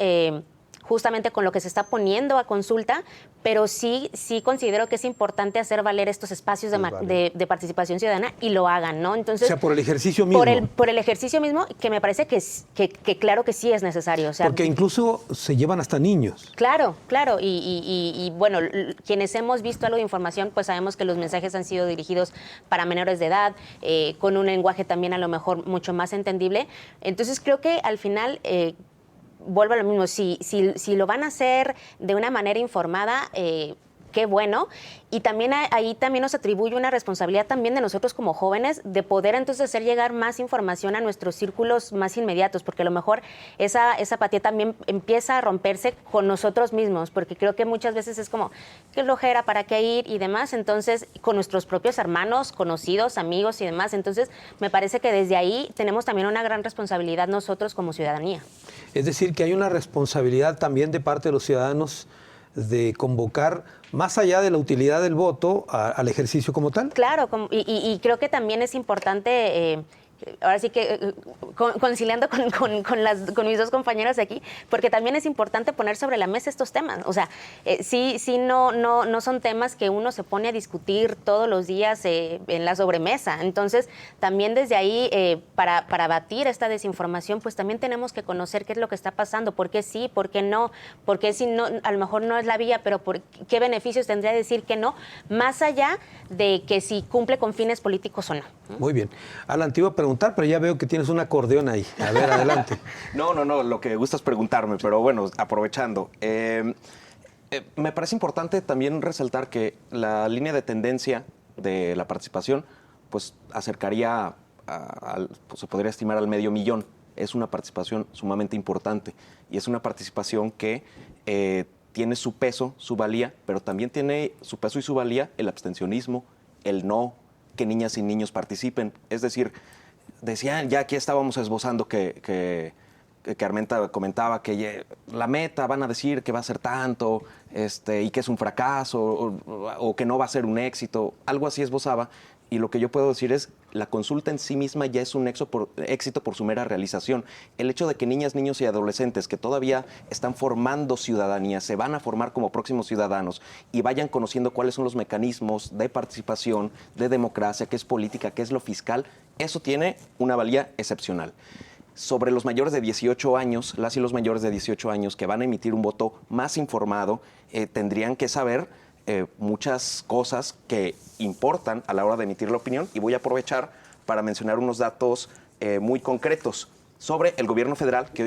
justamente con lo que se está poniendo a consulta, pero sí considero que es importante hacer valer estos espacios de participación ciudadana y lo hagan, ¿no? Entonces,
o sea, por el ejercicio mismo.
Por el ejercicio mismo, que me parece que claro que sí es necesario. O sea,
porque incluso se llevan hasta niños.
Claro. Y bueno, quienes hemos visto algo de información, pues sabemos que los mensajes han sido dirigidos para menores de edad, con un lenguaje también a lo mejor mucho más entendible. Entonces creo que al final vuelvo a lo mismo, si lo van a hacer de una manera informada, qué bueno. Y también ahí también nos atribuye una responsabilidad también de nosotros como jóvenes de poder entonces hacer llegar más información a nuestros círculos más inmediatos, porque a lo mejor esa apatía también empieza a romperse con nosotros mismos, porque creo que muchas veces es como, qué flojera, ¿para qué ir? Y demás, entonces con nuestros propios hermanos, conocidos, amigos y demás. Entonces me parece que desde ahí tenemos también una gran responsabilidad nosotros como ciudadanía. Es
decir, que hay una responsabilidad también de parte de los ciudadanos de convocar, más allá de la utilidad del voto, al ejercicio como tal.
Claro, y creo que también es importante, ahora sí que conciliando con mis dos compañeros de aquí, porque también es importante poner sobre la mesa estos temas. O sea, sí, no son temas que uno se pone a discutir todos los días en la sobremesa. Entonces, también desde ahí, para batir esta desinformación, pues también tenemos que conocer qué es lo que está pasando, por qué sí, por qué no, por qué si no, a lo mejor no es la vía, pero por qué beneficios tendría decir que no, más allá de que si cumple con fines políticos o no.
Muy bien. Alan, te iba a preguntar, pero ya veo que tienes un acordeón ahí. A ver, adelante.
No, lo que gusta es preguntarme, pero bueno, aprovechando. Me parece importante también resaltar que la línea de tendencia de la participación, pues acercaría, pues, se podría estimar al 500,000 es una participación sumamente importante y es una participación que tiene su peso, su valía, pero también tiene su peso y su valía el abstencionismo, el no, que niñas y niños participen. Es decir, decían, ya aquí estábamos esbozando que Armenta comentaba que la meta van a decir que va a ser tanto y que es un fracaso o que no va a ser un éxito, algo así esbozaba. Y lo que yo puedo decir es, la consulta en sí misma ya es un éxito por su mera realización. El hecho de que niñas, niños y adolescentes que todavía están formando ciudadanía, se van a formar como próximos ciudadanos y vayan conociendo cuáles son los mecanismos de participación, de democracia, qué es política, qué es lo fiscal, eso tiene una valía excepcional. Sobre los mayores de 18 años, las y los mayores de 18 años que van a emitir un voto más informado, tendrían que saber muchas cosas que importan a la hora de emitir la opinión, y voy a aprovechar para mencionar unos datos muy concretos sobre el gobierno federal, que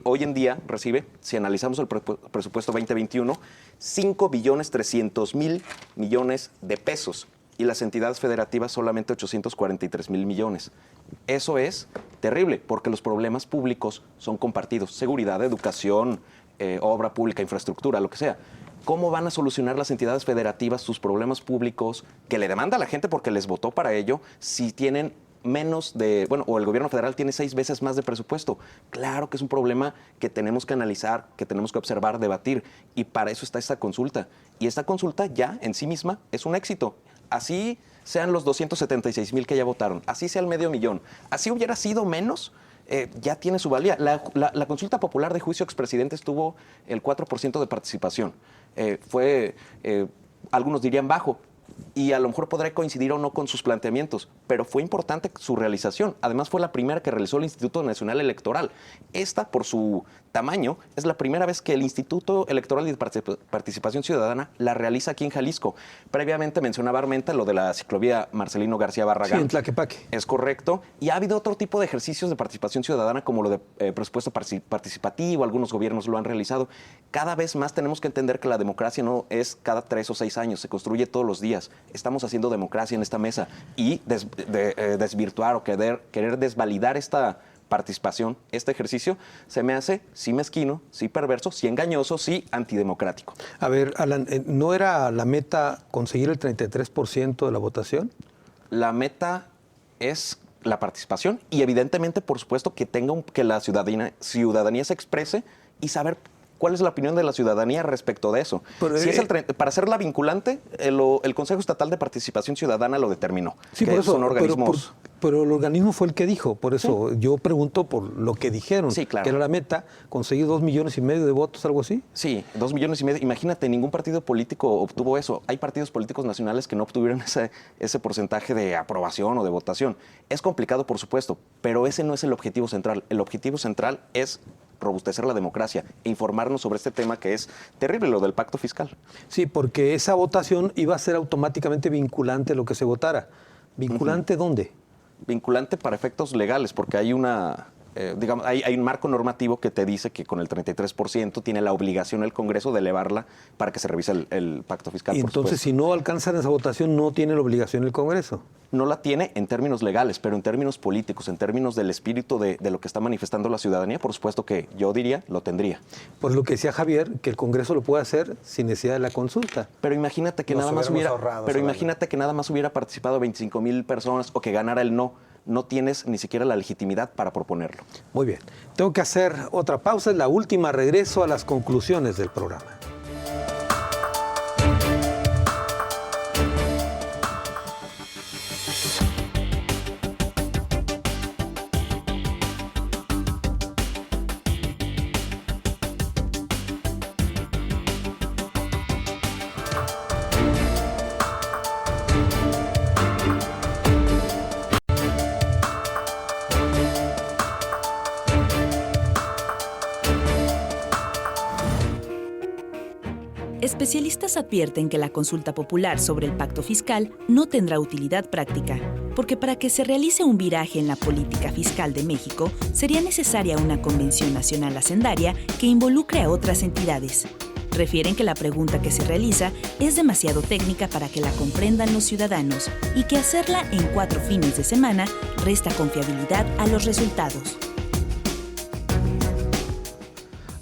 hoy en día recibe, si analizamos el presupuesto 2021, 5.300.000 millones de pesos, y las entidades federativas solamente 843.000 millones. Eso es terrible, porque los problemas públicos son compartidos: seguridad, educación, obra pública, infraestructura, lo que sea. ¿Cómo van a solucionar las entidades federativas sus problemas públicos que le demanda a la gente porque les votó para ello, si tienen menos de, o el gobierno federal tiene 6 veces más de presupuesto? Claro que es un problema que tenemos que analizar, que tenemos que observar, debatir, y para eso está esta consulta. Y esta consulta ya en sí misma es un éxito. Así sean los 276,000 que ya votaron, así sea el 500,000, así hubiera sido menos, ya tiene su valía. La consulta popular de juicio expresidentes tuvo el 4% de participación. Fue, algunos dirían bajo, y a lo mejor podrá coincidir o no con sus planteamientos, pero fue importante su realización. Además, fue la primera que realizó el Instituto Nacional Electoral. Esta, por su tamaño, es la primera vez que el Instituto Electoral y de Participación Ciudadana la realiza aquí en Jalisco. Previamente mencionaba Armenta lo de la ciclovía Marcelino García Barragán.
Sí, en Tlaquepaque.
Es correcto. Y ha habido otro tipo de ejercicios de participación ciudadana, como lo de presupuesto participativo. Algunos gobiernos lo han realizado. Cada vez más tenemos que entender que la democracia no es cada 3 o 6 años, se construye todos los días. Estamos haciendo democracia en esta mesa, y desvirtuar o querer desvalidar esta participación, este ejercicio, se me hace sí mezquino, sí perverso, sí engañoso, sí antidemocrático.
A ver, Alan, ¿no era la meta conseguir el 33% de la votación?
La meta es la participación, y evidentemente, por supuesto, que la ciudadanía se exprese y saber cuál es la opinión de la ciudadanía respecto de eso. Pero, para hacerla vinculante, el Consejo Estatal de Participación Ciudadana lo determinó.
Sí, por eso, son organismos. Pero el organismo fue el que dijo, por eso
sí.
Yo pregunto por lo que dijeron,
sí, claro.
Que era la meta, conseguir 2,5 millones de votos, algo así.
Sí, 2,5 millones. Imagínate, ningún partido político obtuvo eso. Hay partidos políticos nacionales que no obtuvieron ese porcentaje de aprobación o de votación. Es complicado, por supuesto, pero ese no es el objetivo central. El objetivo central es robustecer la democracia e informarnos sobre este tema que es terrible, lo del pacto fiscal.
Sí, porque esa votación iba a ser automáticamente vinculante lo que se votara. ¿Vinculante dónde?
Vinculante para efectos legales, porque hay hay un marco normativo que te dice que con el 33% tiene la obligación el Congreso de elevarla para que se revise el pacto fiscal.
Y entonces, si no alcanzan esa votación, no tiene la obligación el Congreso.
No la tiene en términos legales, pero en términos políticos, en términos del espíritu de lo que está manifestando la ciudadanía, por supuesto que yo diría, lo tendría.
Por lo que decía Javier, que el Congreso lo puede hacer sin necesidad de la consulta.
Pero imagínate que nada más hubiera participado 25,000 personas o que ganara el no. No tienes ni siquiera la legitimidad para proponerlo.
Muy bien. Tengo que hacer otra pausa, es la última, regreso a las conclusiones del programa.
Especialistas advierten que la consulta popular sobre el pacto fiscal no tendrá utilidad práctica, porque para que se realice un viraje en la política fiscal de México, sería necesaria una convención nacional hacendaria que involucre a otras entidades. Refieren que la pregunta que se realiza es demasiado técnica para que la comprendan los ciudadanos y que hacerla en 4 fines de semana resta confiabilidad a los resultados.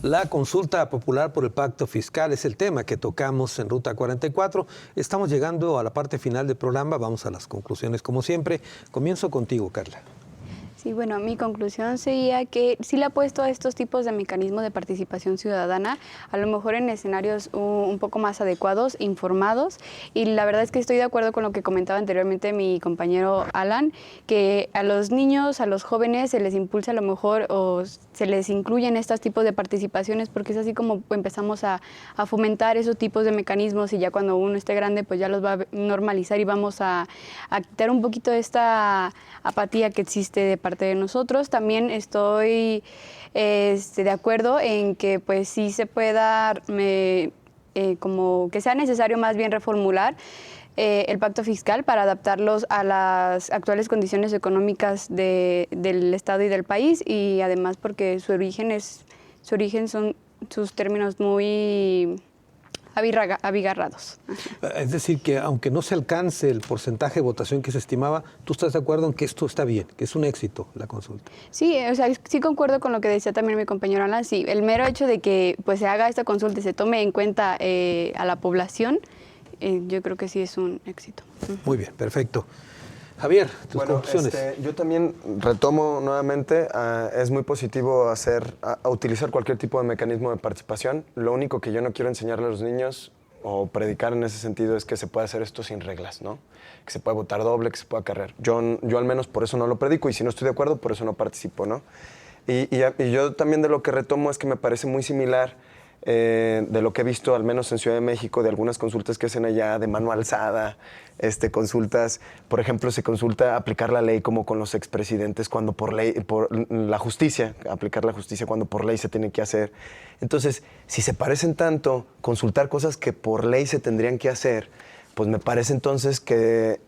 La consulta popular por el pacto fiscal es el tema que tocamos en Ruta 44. Estamos llegando a la parte final del programa, vamos a las conclusiones como siempre. Comienzo contigo, Carla.
Sí, bueno, mi conclusión sería que sí le apuesto a estos tipos de mecanismos de participación ciudadana, a lo mejor en escenarios un poco más adecuados, informados, y la verdad es que estoy de acuerdo con lo que comentaba anteriormente mi compañero Alan, que a los niños, a los jóvenes se les impulsa a lo mejor o se les incluyen estos tipos de participaciones porque es así como empezamos a fomentar esos tipos de mecanismos y ya cuando uno esté grande pues ya los va a normalizar y vamos a quitar un poquito esta apatía que existe de parte de nosotros. También estoy de acuerdo en que pues sí se pueda como que sea necesario más bien reformular el pacto fiscal para adaptarlos a las actuales condiciones económicas del Estado y del país y además porque su origen son sus términos muy abigarrados.
Es decir, que aunque no se alcance el porcentaje de votación que se estimaba, ¿tú estás de acuerdo en que esto está bien, que es un éxito la consulta?
Sí, o sea, sí concuerdo con lo que decía también mi compañero Alan. Sí, el mero hecho de que pues se haga esta consulta y se tome en cuenta a la población, yo creo que sí es un éxito.
Muy bien, perfecto. Javier, tus conclusiones.
Yo también retomo nuevamente, es muy positivo a utilizar cualquier tipo de mecanismo de participación. Lo único que yo no quiero enseñarle a los niños o predicar en ese sentido es que se puede hacer esto sin reglas, ¿no? Que se puede votar doble, que se pueda cargar. Yo al menos por eso no lo predico y si no estoy de acuerdo, por eso no participo, ¿no? Y yo también de lo que retomo es que me parece muy similar de lo que he visto, al menos en Ciudad de México, de algunas consultas que hacen allá de mano alzada, consultas, por ejemplo, se consulta aplicar la ley como con los expresidentes cuando por ley, por la justicia, aplicar la justicia cuando por ley se tiene que hacer. Entonces, si se parecen tanto, consultar cosas que por ley se tendrían que hacer, pues me parece entonces que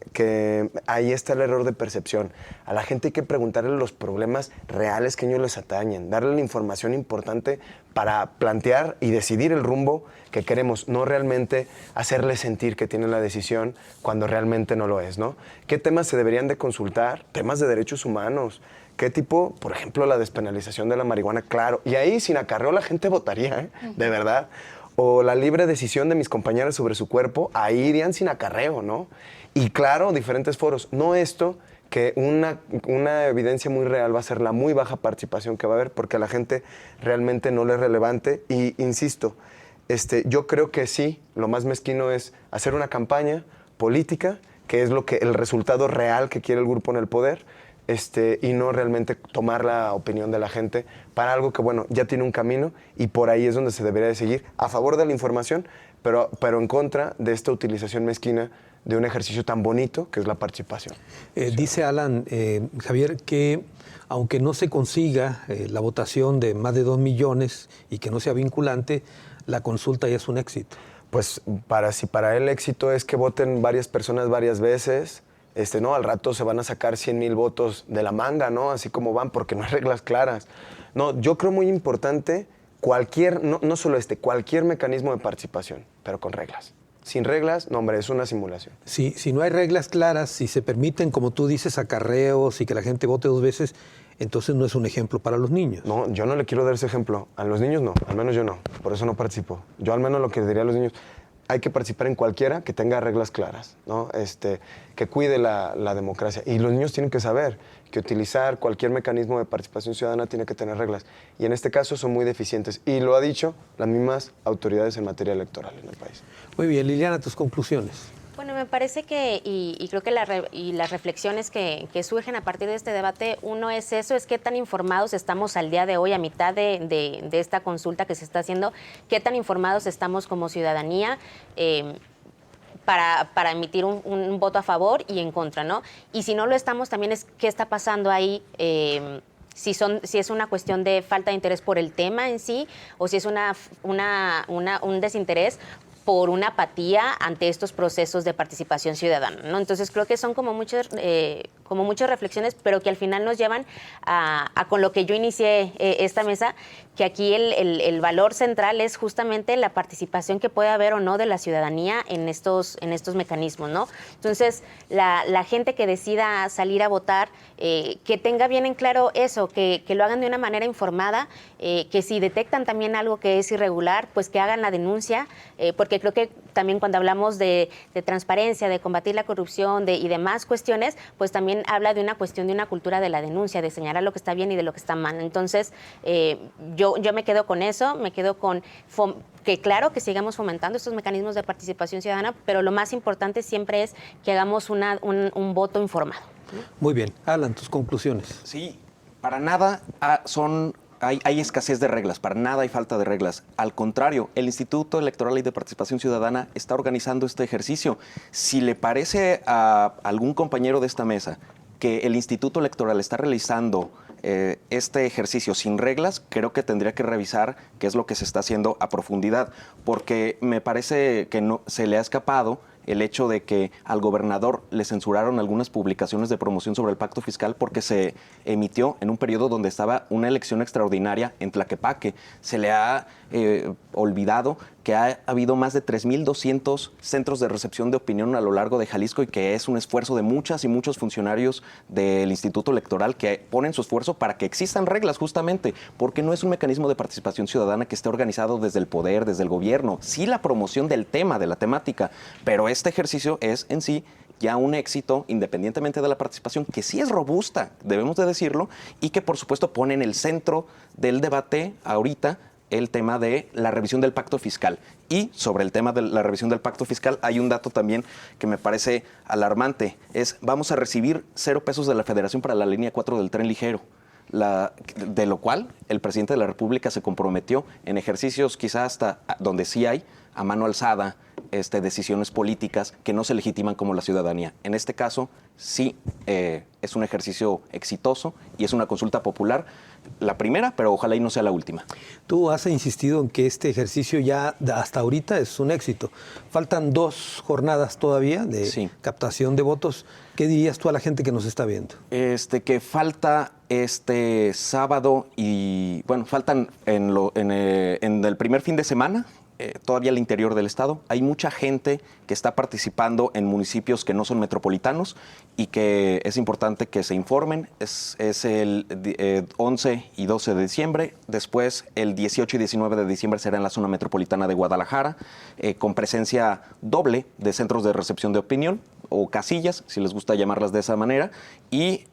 ahí está el error de percepción. A la gente hay que preguntarle los problemas reales que ellos les atañen, darle la información importante para plantear y decidir el rumbo que queremos, no realmente hacerles sentir que tienen la decisión cuando realmente no lo es, ¿no? ¿Qué temas se deberían de consultar? Temas de derechos humanos. ¿Qué tipo? Por ejemplo, la despenalización de la marihuana, claro. Y ahí sin acarreo la gente votaría, de verdad. O la libre decisión de mis compañeros sobre su cuerpo, ahí irían sin acarreo, ¿no? Y claro, diferentes foros. No esto, que una evidencia muy real va a ser la muy baja participación que va a haber, porque a la gente realmente no le es relevante. Y insisto, yo creo que sí, lo más mezquino es hacer una campaña política, que es el resultado real que quiere el grupo en el poder, y no realmente tomar la opinión de la gente para algo que, bueno, ya tiene un camino y por ahí es donde se debería de seguir, a favor de la información, pero en contra de esta utilización mezquina de un ejercicio tan bonito que es la participación.
Dice Alan, Javier, que aunque no se consiga la votación de más de 2 millones y que no sea vinculante, la consulta ya es un éxito. Pues
si para él éxito es que voten varias personas varias veces, ¿no? Al rato se van a sacar 100,000 votos de la manga, ¿no? Así como van, porque no hay reglas claras. No, yo creo muy importante no solo cualquier mecanismo de participación, pero con reglas. Sin reglas, no, hombre, es una simulación.
Si no hay reglas claras, si se permiten, como tú dices, acarreos y que la gente vote 2 veces, entonces no es un ejemplo para los niños.
No, yo no le quiero dar ese ejemplo. A los niños no, al menos yo no. Por eso no participo. Yo al menos lo que diría a los niños, hay que participar en cualquiera que tenga reglas claras, ¿no? Que cuide la democracia. Y los niños tienen que saber que utilizar cualquier mecanismo de participación ciudadana tiene que tener reglas. Y en este caso son muy deficientes. Y lo ha dicho las mismas autoridades en materia electoral en el país.
Muy bien, Liliana, tus conclusiones.
Bueno, me parece que, y creo que las reflexiones que surgen a partir de este debate, uno es eso, es qué tan informados estamos al día de hoy, a mitad de esta consulta que se está haciendo, qué tan informados estamos como ciudadanía para emitir un voto a favor y en contra, ¿no? Y si no lo estamos, también es qué está pasando ahí, si es una cuestión de falta de interés por el tema en sí, o si es un desinterés por una apatía ante estos procesos de participación ciudadana, ¿no? Entonces creo que son como muchas como muchas reflexiones, pero que al final nos llevan a con lo que yo inicié esta mesa, que aquí el valor central es justamente la participación que puede haber o no de la ciudadanía en estos mecanismos, ¿no? Entonces, la gente que decida salir a votar, que tenga bien en claro eso, que lo hagan de una manera informada, que si detectan también algo que es irregular, pues que hagan la denuncia, porque creo que también cuando hablamos de transparencia, de combatir la corrupción y demás cuestiones, pues también habla de una cuestión de una cultura de la denuncia, de señalar lo que está bien y de lo que está mal. Entonces, yo me quedo con eso, me quedo con que claro que sigamos fomentando estos mecanismos de participación ciudadana, pero lo más importante siempre es que hagamos un voto informado.
Muy bien. Alan, tus conclusiones.
Sí, para nada hay escasez de reglas, para nada hay falta de reglas. Al contrario, el Instituto Electoral y de Participación Ciudadana está organizando este ejercicio. Si le parece a algún compañero de esta mesa que el Instituto Electoral está realizando este ejercicio sin reglas, creo que tendría que revisar qué es lo que se está haciendo a profundidad, porque me parece que no se le ha escapado el hecho de que al gobernador le censuraron algunas publicaciones de promoción sobre el pacto fiscal porque se emitió en un periodo donde estaba una elección extraordinaria en Tlaquepaque. Se le ha olvidado que ha habido más de 3.200 centros de recepción de opinión a lo largo de Jalisco y que es un esfuerzo de muchas y muchos funcionarios del Instituto Electoral que ponen su esfuerzo para que existan reglas justamente, porque no es un mecanismo de participación ciudadana que esté organizado desde el poder, desde el gobierno. Sí, la promoción del tema, de la temática, pero este ejercicio es en sí ya un éxito, independientemente de la participación, que sí es robusta, debemos de decirlo, y que por supuesto pone en el centro del debate ahorita el tema de la revisión del pacto fiscal. Y sobre el tema de la revisión del pacto fiscal hay un dato también que me parece alarmante, vamos a recibir 0 pesos de la Federación para la línea 4 del tren ligero. De lo cual el presidente de la República se comprometió en ejercicios quizás hasta donde sí hay a mano alzada decisiones políticas que no se legitiman como la ciudadanía. En este caso sí es un ejercicio exitoso y es una consulta popular, la primera, pero ojalá y no sea la última.
Tú has insistido en que este ejercicio ya hasta ahorita es un éxito. Faltan 2 jornadas todavía de captación de votos. ¿Qué dirías tú a la gente que nos está viendo?
Que falta este sábado y, bueno, faltan en el primer fin de semana, todavía al interior del estado. Hay mucha gente que está participando en municipios que no son metropolitanos y que es importante que se informen. Es el 11 y 12 de diciembre. Después, el 18 y 19 de diciembre será en la zona metropolitana de Guadalajara, con presencia doble de centros de recepción de opinión o casillas, si les gusta llamarlas de esa manera, y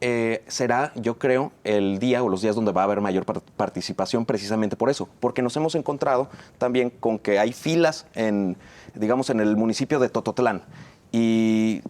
será, yo creo, el día o los días donde va a haber mayor participación precisamente por eso, porque nos hemos encontrado también con que hay filas digamos, en el municipio de Tototlán, y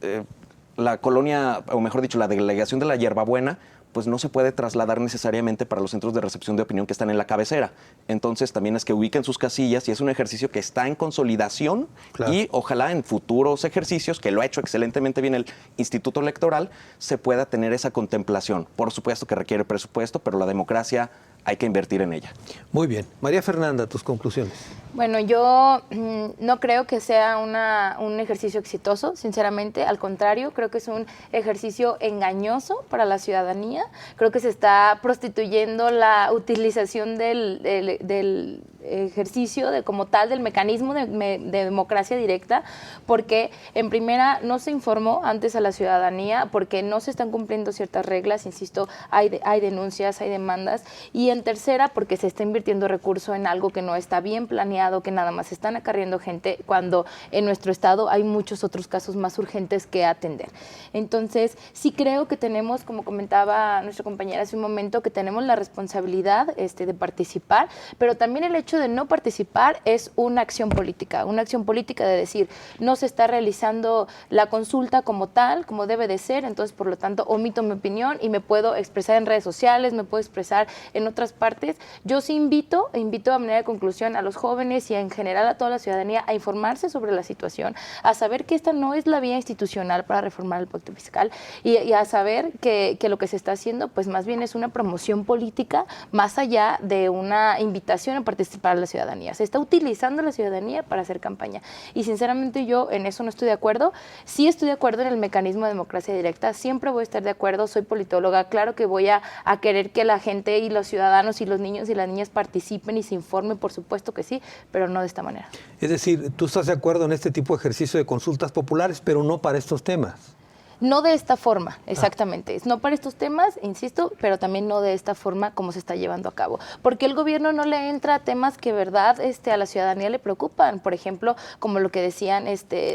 la colonia, o mejor dicho, la delegación de la Hierbabuena, pues no se puede trasladar necesariamente para los centros de recepción de opinión que están en la cabecera. Entonces también es que ubiquen sus casillas y es un ejercicio que está en consolidación. Claro. Y ojalá en futuros ejercicios, que lo ha hecho excelentemente bien el Instituto Electoral, se pueda tener esa contemplación. Por supuesto que requiere presupuesto, pero la democracia hay que invertir en ella.
Muy bien. María Fernanda, tus conclusiones.
Bueno, yo no creo que sea un ejercicio exitoso, sinceramente. Al contrario, creo que es un ejercicio engañoso para la ciudadanía. Creo que se está prostituyendo la utilización del ejercicio como tal, del mecanismo de democracia directa, porque en primera no se informó antes a la ciudadanía, porque no se están cumpliendo ciertas reglas, insisto, hay denuncias, hay demandas, y en tercera porque se está invirtiendo recurso en algo que no está bien planeado, que nada más están acarreando gente, cuando en nuestro estado hay muchos otros casos más urgentes que atender. Entonces, sí creo que tenemos, como comentaba nuestra compañera hace un momento, que tenemos la responsabilidad de participar, pero también el hecho de no participar es una acción política de decir, no se está realizando la consulta como tal, como debe de ser, entonces por lo tanto omito mi opinión y me puedo expresar en redes sociales, me puedo expresar en otras partes. Yo sí invito a manera de conclusión a los jóvenes y en general a toda la ciudadanía a informarse sobre la situación, a saber que esta no es la vía institucional para reformar el pacto fiscal y a saber que lo que se está haciendo pues más bien es una promoción política más allá de una invitación a participar participar a la ciudadanía. Se está utilizando la ciudadanía para hacer campaña. Y sinceramente yo en eso no estoy de acuerdo. Sí estoy de acuerdo en el mecanismo de democracia directa, siempre voy a estar de acuerdo, soy politóloga, claro que voy a querer que la gente y los ciudadanos y los niños y las niñas participen y se informen, por supuesto que sí, pero no de esta manera.
Es decir, tú estás de acuerdo en este tipo de ejercicio de consultas populares, pero no para estos temas.
No de esta forma, exactamente. No para estos temas, insisto, pero también no de esta forma como se está llevando a cabo. Porque el gobierno no le entra a temas que, verdad, a la ciudadanía le preocupan. Por ejemplo, como lo que decían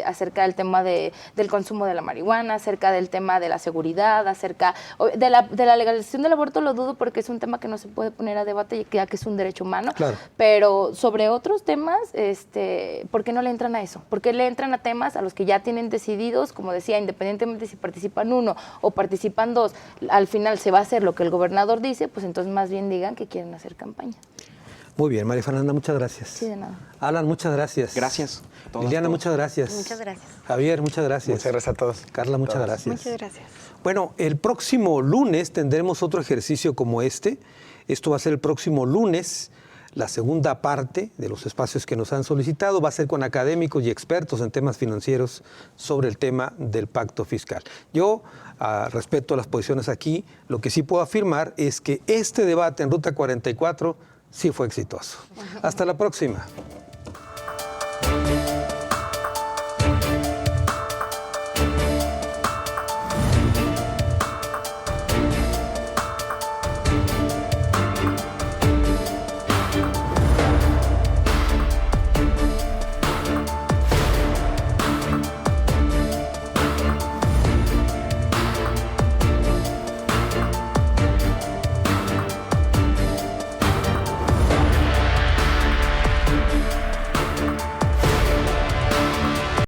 acerca del tema del consumo de la marihuana, acerca del tema de la seguridad, acerca de la legalización del aborto, lo dudo porque es un tema que no se puede poner a debate ya que es un derecho humano.
Claro.
Pero sobre otros temas, ¿por qué no le entran a eso? ¿Por qué le entran a temas a los que ya tienen decididos, como decía, independientemente si participan uno o participan dos, al final se va a hacer lo que el gobernador dice, pues entonces más bien digan que quieren hacer campaña.
Muy bien, María Fernanda, muchas gracias.
Sí, de nada.
Alan, muchas gracias.
Gracias.
Liliana, muchas gracias.
Muchas gracias.
Javier, muchas gracias.
Muchas gracias a todos.
Carla, muchas gracias.
Muchas gracias.
Bueno, el próximo lunes tendremos otro ejercicio como este. Esto va a ser el próximo lunes. La segunda parte de los espacios que nos han solicitado va a ser con académicos y expertos en temas financieros sobre el tema del pacto fiscal. Yo, respecto a las posiciones aquí, lo que sí puedo afirmar es que este debate en Ruta 44 sí fue exitoso. Hasta la próxima.